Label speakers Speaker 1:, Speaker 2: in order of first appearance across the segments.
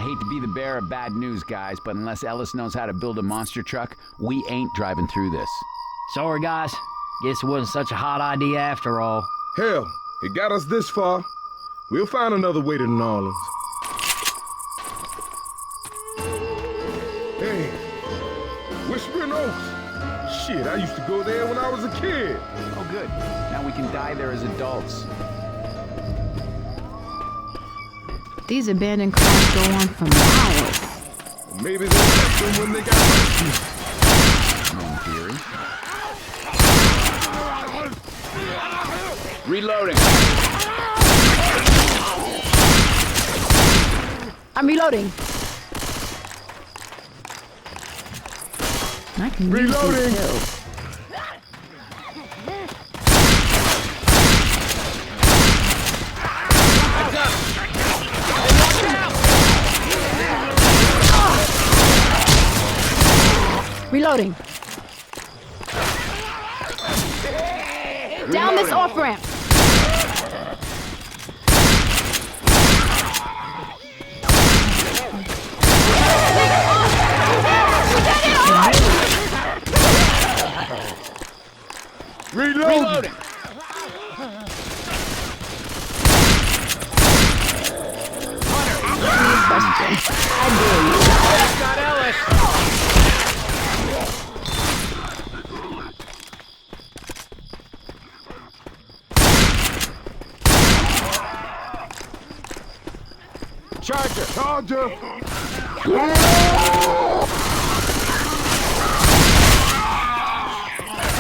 Speaker 1: hate to be the bearer of bad news, guys, but unless Ellis knows how to build a monster truck, we ain't driving through this.
Speaker 2: Sorry, guys. Guess it wasn't such a hot idea after all.
Speaker 3: Hell, it got us this far. We'll find another way to New Orleans. Hey, Whispering Oaks. Shit, I used to go there when I was a kid.
Speaker 1: Oh, good. Now we can die there as adults.
Speaker 4: These abandoned cars go on for miles.
Speaker 3: Maybe they left them when they got rescued.
Speaker 1: In theory. Reloading.
Speaker 4: I'm reloading. I can use these pills. Reloading. Down this off-ramp.
Speaker 1: Reloading.
Speaker 2: Got Ellis!
Speaker 3: Charger!
Speaker 4: Look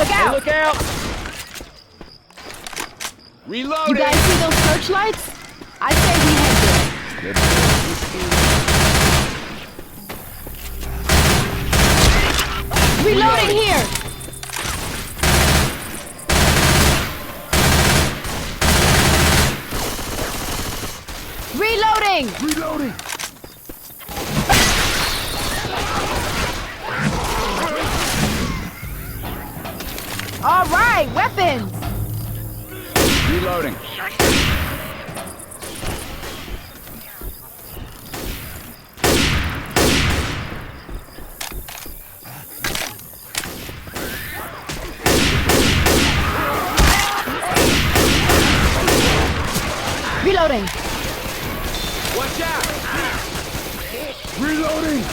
Speaker 4: out!
Speaker 2: Hey, look out!
Speaker 1: Reloading.
Speaker 4: You guys see those searchlights? I say we head there. Reloading here! Reloading!
Speaker 3: Reloading!
Speaker 4: All right, weapons!
Speaker 1: Reloading.
Speaker 4: Reloading!
Speaker 2: Watch out!
Speaker 3: Reloading!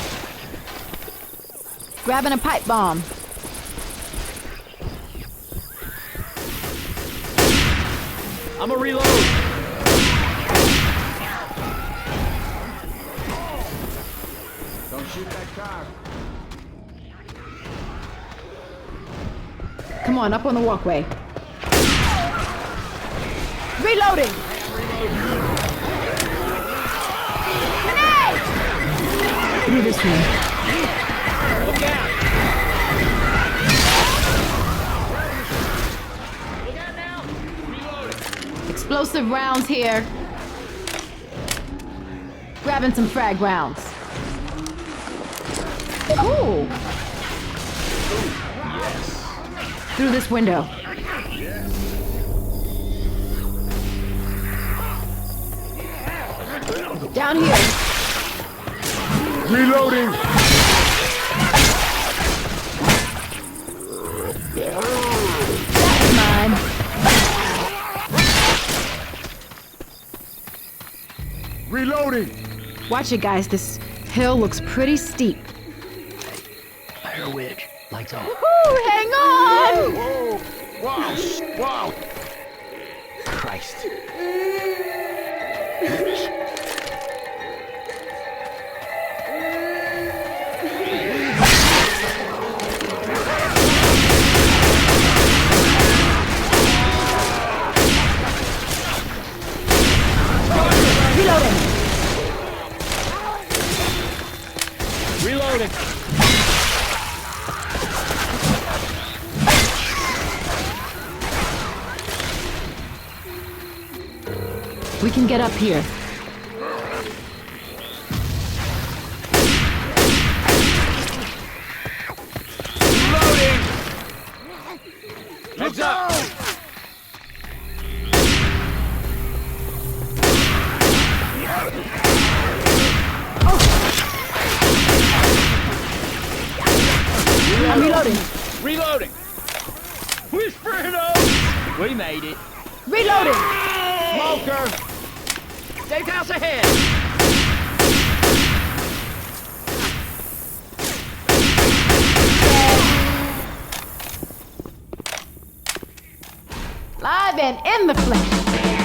Speaker 4: Grabbing a pipe bomb.
Speaker 2: I'm a reload!
Speaker 3: Don't shoot that car.
Speaker 4: Come on, up on the walkway. Reloading! Grenade! Through this way.
Speaker 2: Look out! Look out now! Reloading!
Speaker 4: Explosive rounds here. Grabbing some frag rounds. Ooh!
Speaker 1: Yes.
Speaker 4: Through this window. Down here.
Speaker 3: Reloading!
Speaker 4: That's mine.
Speaker 3: Reloading!
Speaker 4: Watch it, guys. This hill looks pretty steep.
Speaker 2: Air wig. Lights off.
Speaker 4: Woo, hang on!
Speaker 3: Whoa! Wow! Wow!
Speaker 1: Christ.
Speaker 4: Reloading.
Speaker 2: Reloading!
Speaker 4: We can get up here.
Speaker 1: Reloading.
Speaker 2: Heads up!
Speaker 4: Oh,
Speaker 1: Reloading!
Speaker 3: Whispering Oaks!
Speaker 2: We made it.
Speaker 4: Reloading!
Speaker 1: Smoker!
Speaker 2: Safe house ahead.
Speaker 4: Live and in the flesh.